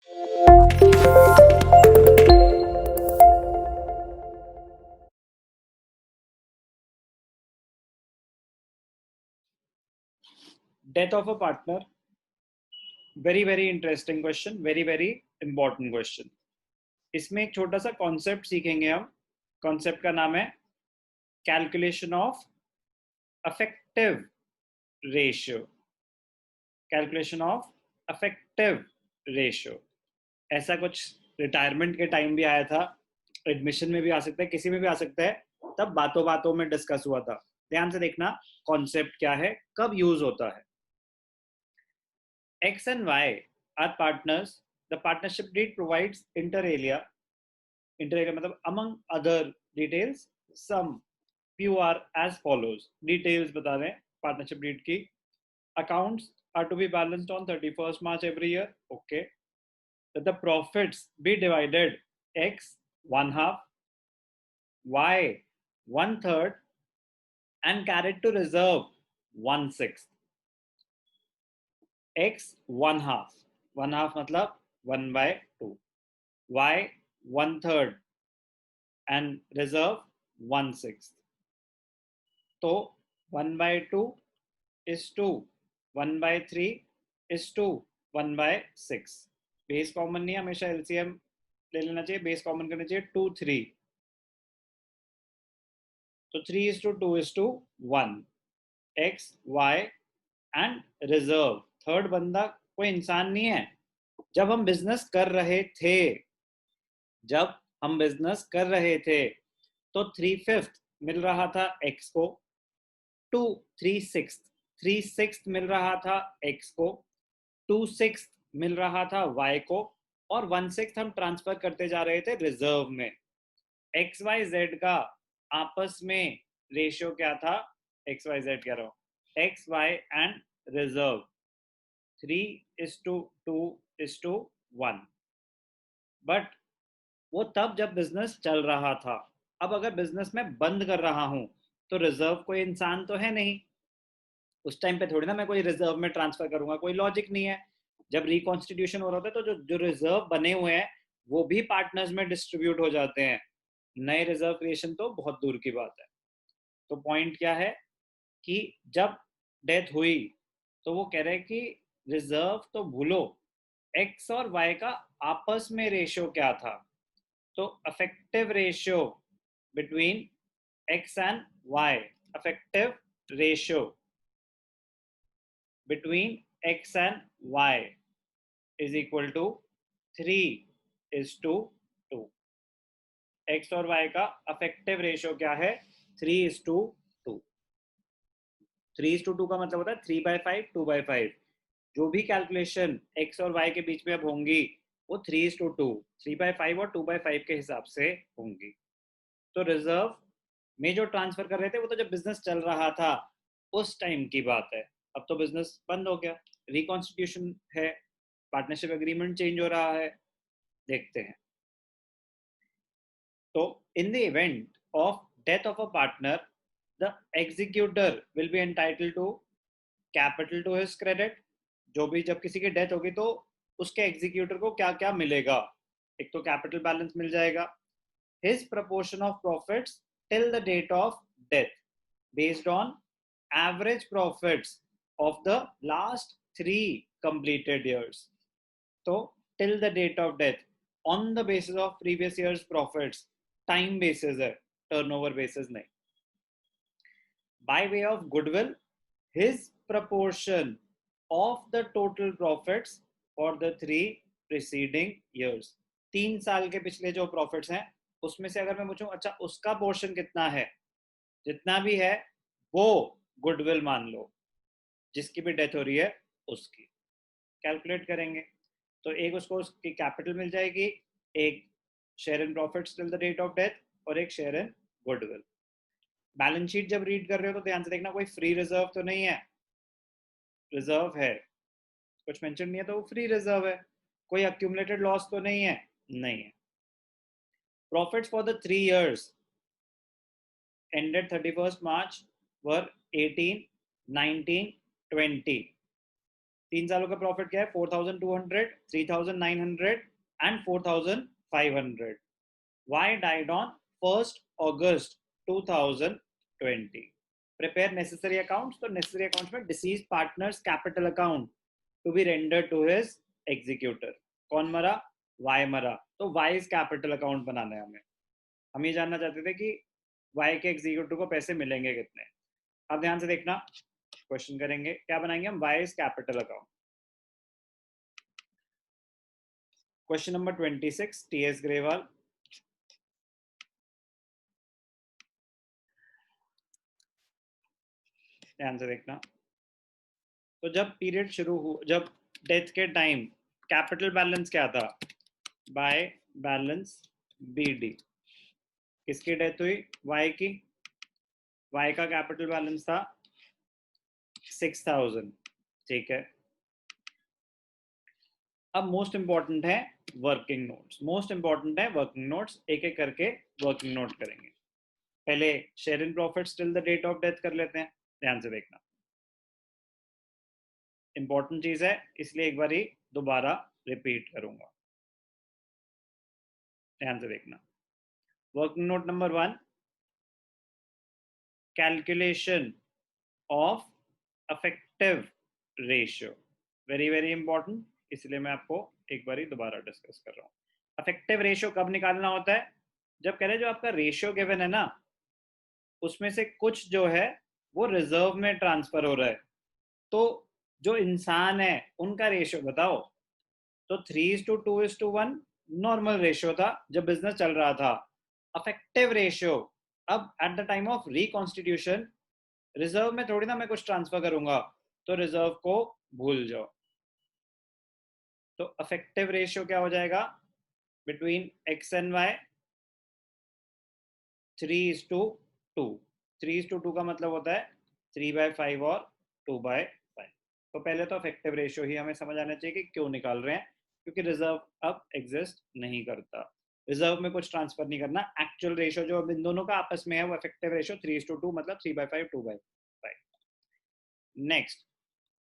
Death of a partner, very very interesting question, very very important question. इसमें एक छोटा सा कॉन्सेप्ट सीखेंगे हम। कॉन्सेप्ट का नाम है calculation of affective ratio. Calculation of affective ratio, ऐसा कुछ रिटायरमेंट के टाइम भी आया था, एडमिशन में भी आ सकता है, किसी में भी आ सकता है, तब बातों बातों में डिस्कस हुआ था। ध्यान से देखना कॉन्सेप्ट क्या है, कब यूज होता है। X and Y are partners. The partnership deed provides inter alia मतलब among other details, some few are as follows. Details बता रहे हैं partnership deed की. Accounts are to be balanced on 31st March every year. Okay. That the profits be divided X one half, Y one third, and carried to reserve 1/6. X one half मतलब 1/2. Y one third and reserve 1/6. तो 1/2 is 2, 1/3 is 2, 1/6. Base common नहीं, हमेशा LCM ले लेना चाहिए, base common करना चाहिए 2 3, तो 3:2:1. X Y and reserve, third बंदा कोई इंसान नहीं है। जब हम बिजनेस कर रहे थे, जब हम बिजनेस कर रहे थे तो 3/5 मिल रहा था एक्स को, 3/6 मिल रहा था एक्स को, 2/6 मिल रहा था वाई को, और 1/6 हम ट्रांसफर करते जा रहे थे रिजर्व में। एक्स वाई जेड का आपस में रेशियो क्या था, एक्स वाई जेड कह रहा हूं, X Y and reserve 3:2:1। But वो तब जब बिजनेस चल रहा था। अब अगर बिजनेस में बंद कर रहा हूं तो रिजर्व कोई इंसान तो है नहीं, उस टाइम पे थोड़ी ना मैं कोई रिजर्व में ट्रांसफर करूंगा, कोई लॉजिक नहीं है। जब रिकॉन्स्टिट्यूशन हो रहा था तो जो रिजर्व बने हुए हैं वो भी पार्टनर्स में डिस्ट्रीब्यूट हो जाते हैं, नए रिजर्व क्रिएशन तो बहुत दूर की बात है। तो पॉइंट क्या है कि जब डेथ हुई तो वो कह रहे हैं कि रिजर्व तो भूलो, एक्स और वाई का आपस में रेशियो क्या था। तो effective ratio between X and Y, effective ratio between x and y is equal to 3:2. x और y का अफेक्टिव रेशियो क्या है, 3:2। 3:2 का मतलब होता है 3/5 2/5। जो भी कैलकुलेशन x और y के बीच में अब होंगी वो 3:2, 3/5 और 2/5 के हिसाब से होंगी। तो रिजर्व में जो ट्रांसफर कर रहे थे वो तो जब बिजनेस चल रहा था उस टाइम की बात है। अब तो बिजनेस बंद हो गया, रिकॉन्स्टिट्यूशन है, पार्टनरशिप एग्रीमेंट चेंज हो रहा है, देखते हैं। तो in the event of death of a partner, the executor will be entitled to capital to his credit. जो भी जब किसी की डेथ होगी तो उसके एग्जीक्यूटर को क्या क्या मिलेगा, एक तो कैपिटल बैलेंस मिल जाएगा, his proportion of profits till the date of death based on average profits of the last 3 completed years. So till the date of death on the basis of previous year's profits, time basis है, turnover basis नहीं। By way of goodwill, his proportion of the total profits for the 3 preceding years, 3 साल के पिछले जो profits हैं उसमें से अगर मैं पूछूं अच्छा उसका पोर्शन कितना है, जितना भी है वो गुडविल मान लो, जिसकी भी डेथ हो रही है उसकी कैलकुलेट करेंगे। तो एक उसको उसकी कैपिटल मिल जाएगी, एक share in profits till the date of death, और एक share in goodwill. Balance sheet जब रीड कर रहे हो तो ध्यान से देखना कोई फ्री रिजर्व तो नहीं है, रिजर्व है, कुछ मेंशन नहीं है तो वो फ्री रिजर्व है। कोई अक्यूमुलेटेड लॉस तो नहीं है, नहीं है। Profits for the 3 years ended 31st March were 18, 19, 20. 3 सालों का प्रॉफिट क्या है? 4,200, 3,900 and 4,500. Why died on 1st August 2020? Prepare necessary accounts. तो necessary accounts में deceased partner's capital account to be rendered to his executor. कौन मरा? Y मरा. तो Y's capital account बनाना है हमें. हम ये जानना चाहते थे कि Y के एग्जीक्यूटिव को पैसे मिलेंगे कितने. अब ध्यान से देखना, क्वेश्चन करेंगे. क्या बनाएंगे हम? Y's capital account. Question number 26, TS Grewal. ध्यान से देखना. तो जब पीरियड शुरू हुआ, जब डेथ के टाइम कैपिटल बैलेंस क्या था? By balance BD. किसकी डेथ हुई? Y की. Y का कैपिटल बैलेंस था 6,000. ठीक है. अब मोस्ट इंपॉर्टेंट है वर्किंग नोट्स. मोस्ट इंपॉर्टेंट है वर्किंग नोट्स. एक एक करके वर्किंग नोट करेंगे. पहले share in profits till the date of death कर लेते हैं. ध्यान से देखना, इंपॉर्टेंट चीज है, इसलिए एक बार ही दोबारा रिपीट करूंगा. ध्यान से देखना. Working note number 1, calculation of affective ratio. Very very important, इसलिए मैं आपको एक बार ही दोबारा डिस्कस कर रहा हूँ. अफेक्टिव रेशियो कब निकालना होता है? जब कह रहे जो आपका रेशियो गिवन है ना, उसमें से कुछ जो है वो रिजर्व में ट्रांसफर हो रहा है. तो जो इंसान है उनका रेशियो बताओ. तो 3:2:1 नॉर्मल रेशियो था जब बिजनेस चल रहा था. अफेक्टिव रेशियो, अब at the time of reconstitution reserve में थोड़ी ना मैं कुछ ट्रांसफर करूंगा, तो रिजर्व को भूल जाओ. तो अफेक्टिव रेशियो क्या हो जाएगा? Between X and Y 3:2. 3:2 का मतलब होता है 3/5 और 2/5. तो पहले तो अफेक्टिव रेशियो ही हमें समझ आना चाहिए कि क्यों निकाल रहे हैं. क्योंकि रिजर्व अब एग्जिस्ट नहीं करता. रिजर्व में कुछ ट्रांसफर नहीं करना. एक्चुअल रेशियो जो इन दोनों का आपस में है वो अफेक्टिव रेशियो 3:2 मतलब 3/5 2/5. Next,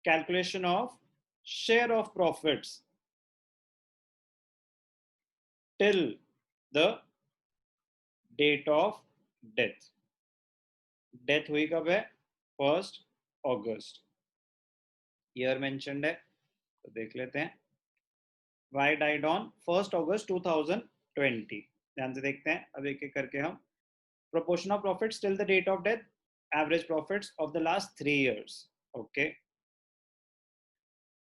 calculation of share of profits till the date of death. Death हुई कब है? 1st August. ईयर मेंशन्ड है तो देख लेते हैं. Y died on 1st August 2020. ध्यान से देखते हैं अब एक एक करके हम. Proportion of profits till the date of death, average profits of the last 3 years. Okay.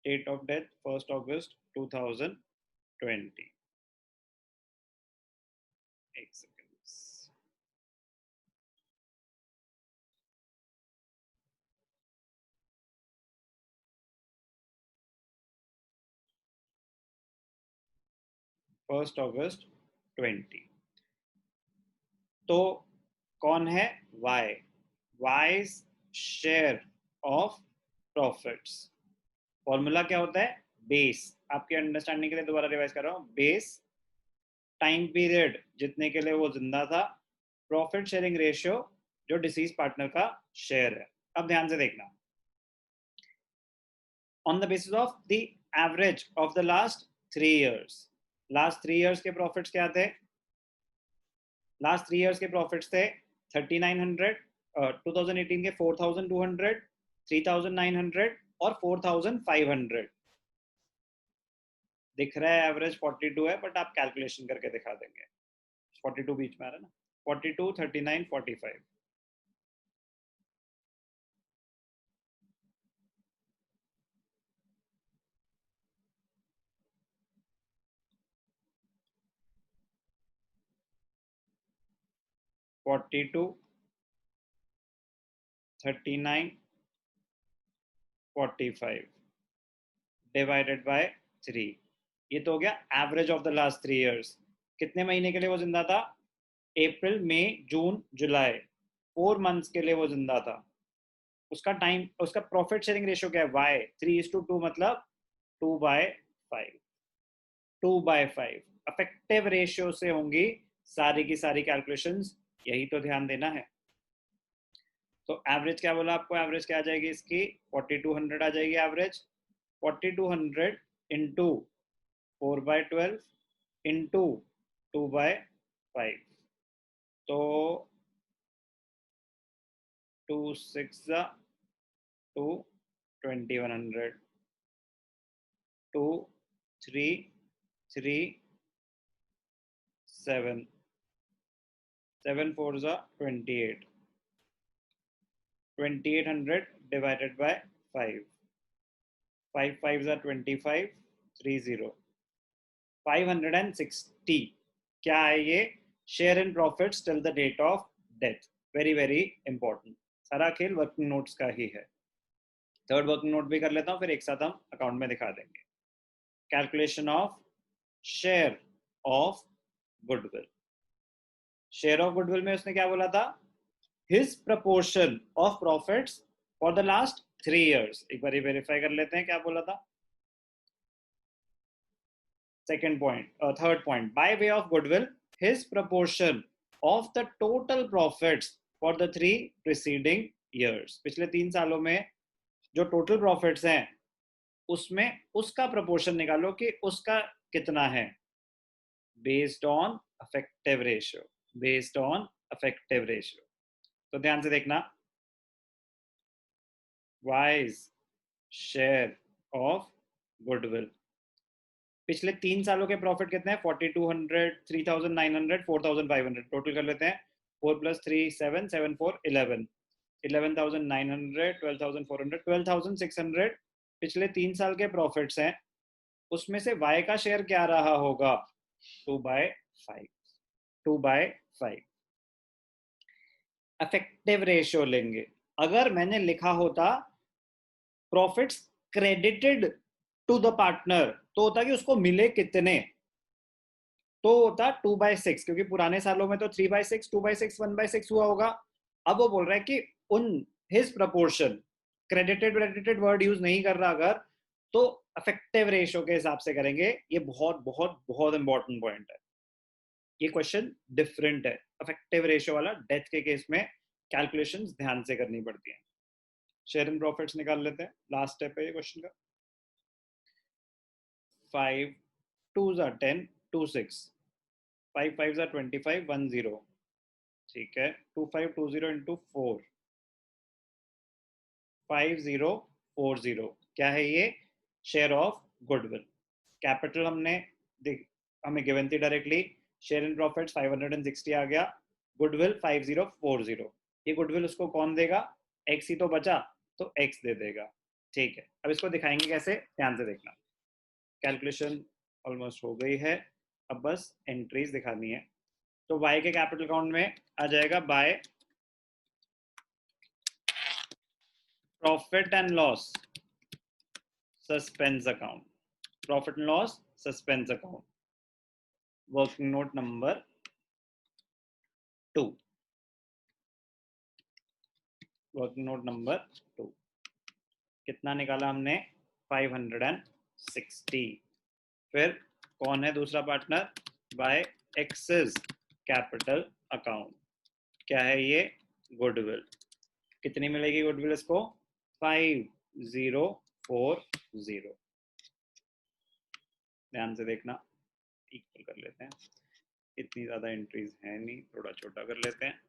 Date of death 1st August 2020. एक सेकेंड. 1st August 20. तो कौन है? Y. Y's share of profits. Formula क्या होता है? बेस. आपके अंडरस्टैंडिंग के लिए दोबारा रिवाइज कर रहा हूँ. बेस टाइम पीरियड जितने के लिए वो जिंदा था, प्रॉफिट शेयरिंग रेशियो जो डिसीज पार्टनर का शेयर है. अब ध्यान से देखना. On the basis of the average of the last 3 years. Last 3 years के प्रॉफिट्स क्या थे? लास्ट 3 years के प्रॉफिट्स थे 3,900, 2018 के 4,200, 3,900 और 4,500. दिख रहा है एवरेज 42 है, बट आप कैलकुलेशन करके दिखा देंगे. 42 बीच में आ रहा है ना. 42, 39, 45. Forty two 39 45 divided by 3. ये तो हो गया average of the last 3 years. कितने महीने के लिए वो जिंदा था? अप्रैल, मई, जून, जुलाई. 4 months के लिए वो जिंदा था. उसका टाइम, उसका प्रॉफिट शेयरिंग रेशियो क्या है? Y. 3:2 मतलब 2/5. 2/5 अफेक्टिव रेशियो से होंगी सारी की सारी कैलकुलेशंस. यही तो ध्यान देना है. तो एवरेज क्या बोला आपको? एवरेज क्या आ जाएगी इसकी? 4200 आ जाएगी एवरेज. 4200 इंटू 4/12 इंटू 2/5, तो 2 6 2 2100, 2 3 3 7 7 4 28, 2800 divided by 5, 5 5 25, 30, 560। क्या है ये? Share in profits till the date of death. Very very important. सारा खेल वर्किंग नोट्स का ही है। थर्ड वर्किंग नोट भी कर लेता हूँ, फिर एक साथ हम अकाउंट में दिखा देंगे। Calculation of share of goodwill. Share of goodwill में उसने क्या बोला था? His proportion of profits for the last 3 years। एक बार वेरीफाई कर लेते हैं क्या बोला था। Second point, third point, by way of goodwill, his proportion of the total profits for the 3 preceding years। पिछले 3 सालों में जो टोटल प्रॉफिट्स हैं उसमें उसका प्रपोर्शन निकालो कि उसका कितना है, based on effective ratio, based on effective ratio. तो ध्यान से देखना, वाइज शेयर ऑफ गुडविल। पिछले 3 सालों के प्रॉफिट कितने हैं? 4200, 3900, 4500। टोटल कर लेते हैं। 4 + 3 7 7 4 11, 11900, 12400, 12600 पिछले 3 साल के प्रॉफिट्स हैं। उसमें से y का शेयर क्या रहा होगा? 2/5, 2/5। इफेक्टिव रेशियो लेंगे। अगर मैंने लिखा होता profits credited to the partner, तो होता कि उसको मिले कितने, तो होता 2/6, क्योंकि पुराने सालों में तो 3/6, 2/6, 1/6 हुआ होगा। अब वो बोल रहा है कि उन his proportion, credited word use नहीं कर रहा अगर, तो इफेक्टिव रेशियो के हिसाब से करेंगे। ये बहुत बहुत बहुत इंपॉर्टेंट पॉइंट है। ये क्वेश्चन डिफरेंट है। इफेक्टिव रेशियो वाला डेथ के केस में कैलकुलेशंस ध्यान से करनी पड़ती हैं। शेयर इन प्रॉफिट्स निकाल लेते हैं। लास्ट स्टेप है ये क्वेश्चन का। 5 2 10, 2 6, 5 5 25, 10। ठीक है, 2520 इंटू 4, 5040। क्या है ये? Share of goodwill. कैपिटल हमें गिवन थी डायरेक्टली। शेयर इन प्रॉफिट्स 560 आ गया, गुडविल 5040। ये गुडविल उसको कौन देगा? एक्स ही तो बचा, तो एक्स दे देगा। ठीक है, अब इसको दिखाएंगे कैसे, ध्यान से देखना। कैलकुलेशन ऑलमोस्ट हो गई है, अब बस एंट्रीज दिखानी है। तो y के कैपिटल अकाउंट में आ जाएगा by profit and loss suspense account, profit and loss suspense account, working note number 2, working note number 2। कितना निकाला हमने? 560। फिर कौन है दूसरा partner? By X's capital account. क्या है ये? गुडविल। कितनी मिलेगी गुडविल इसको? 5040। ध्यान से देखना, इक्वल कर लेते हैं। इतनी ज्यादा एंट्रीज है नहीं, थोड़ा छोटा कर लेते हैं।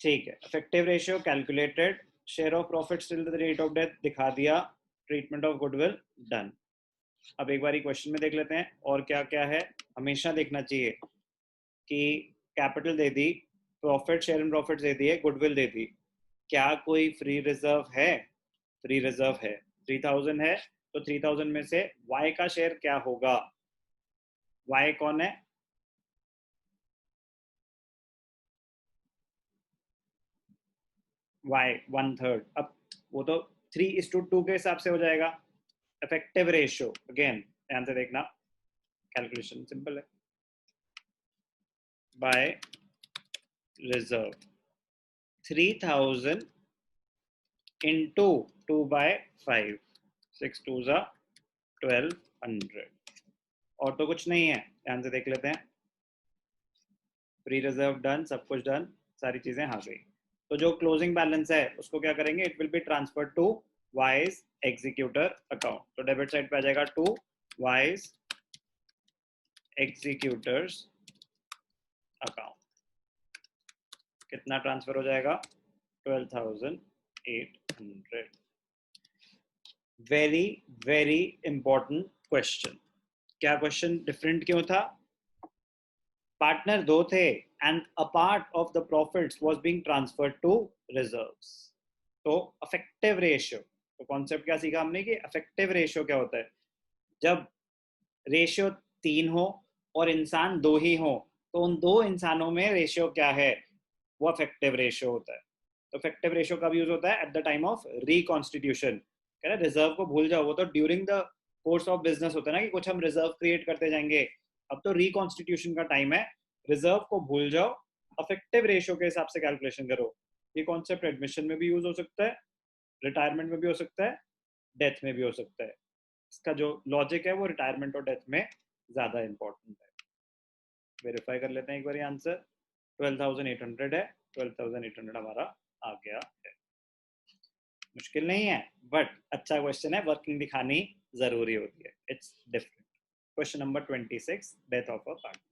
ठीक है, effective ratio calculated, share of profits till the rate of death दिखा दिया, ट्रीटमेंट ऑफ गुडविल डन। अब एक बार क्वेश्चन में देख लेते हैं और क्या क्या है। हमेशा देखना चाहिए कि कैपिटल दे दी, प्रॉफिट शेयर इन प्रॉफिट दे दिए, गुडविल दे दी, क्या कोई फ्री रिजर्व है? फ्री रिजर्व है, 3000 है, तो 3000 में से y का शेयर क्या होगा? y कौन है? y 1/3। अब वो तो 3:2 के हिसाब से हो जाएगा। इफेक्टिव रेशियो अगेन ध्यान से देखना, कैलकुलेशन सिंपल है। By reserve 3000 into 2/5, 6 2 1200। और तो कुछ नहीं है, ध्यान से देख लेते हैं। प्री रिजर्व डन, सब कुछ डन, सारी चीजें आ गई। तो जो क्लोजिंग बैलेंस है उसको क्या करेंगे? It will be transfer to wise executor account. तो डेबिट साइड पे आ जाएगा टू वाइज एग्जीक्यूटर्स अकाउंट। कितना ट्रांसफर हो जाएगा? 12,800। Very very important question. क्या क्वेश्चन डिफरेंट क्यों था? पार्टनर दो थे and a part of the profits was being transferred to reserves. तो अफेक्टिव रेशियो, तो कॉन्सेप्ट क्या सीखा हमने कि अफेक्टिव रेशियो क्या होता है? जब रेशियो 3 हो और इंसान 2 ही हो, तो उन 2 इंसानों में रेशियो क्या है? वो अफेक्टिव रेशियो होता है। तो अफेक्टिव रेशियो कब यूज होता है? At the time of reconstitution. कह रहे रिजर्व को भूल जाओ, वो तो during the course of business होता है ना, कि कुछ हम रिजर्व क्रिएट करते जाएंगे। अब तो रिकॉन्स्टिट्यूशन का टाइम है, रिजर्व को भूल जाओ, अफेक्टिव रेशियो के हिसाब से कैलकुलेशन करो। ये कॉन्सेप्ट एडमिशन में भी यूज हो सकता है, रिटायरमेंट में भी हो सकता है, डेथ में भी हो सकता है। इसका जो लॉजिक है वो रिटायरमेंट और डेथ में ज्यादा इंपॉर्टेंट है। वेरीफाई कर लेते हैं एक बार आंसर। 12,800 है, 12,800 हमारा आ गया है। मुश्किल नहीं है, बट अच्छा क्वेश्चन है, वर्किंग दिखानी जरूरी होती है। It's different. Question number 26, death of a partner.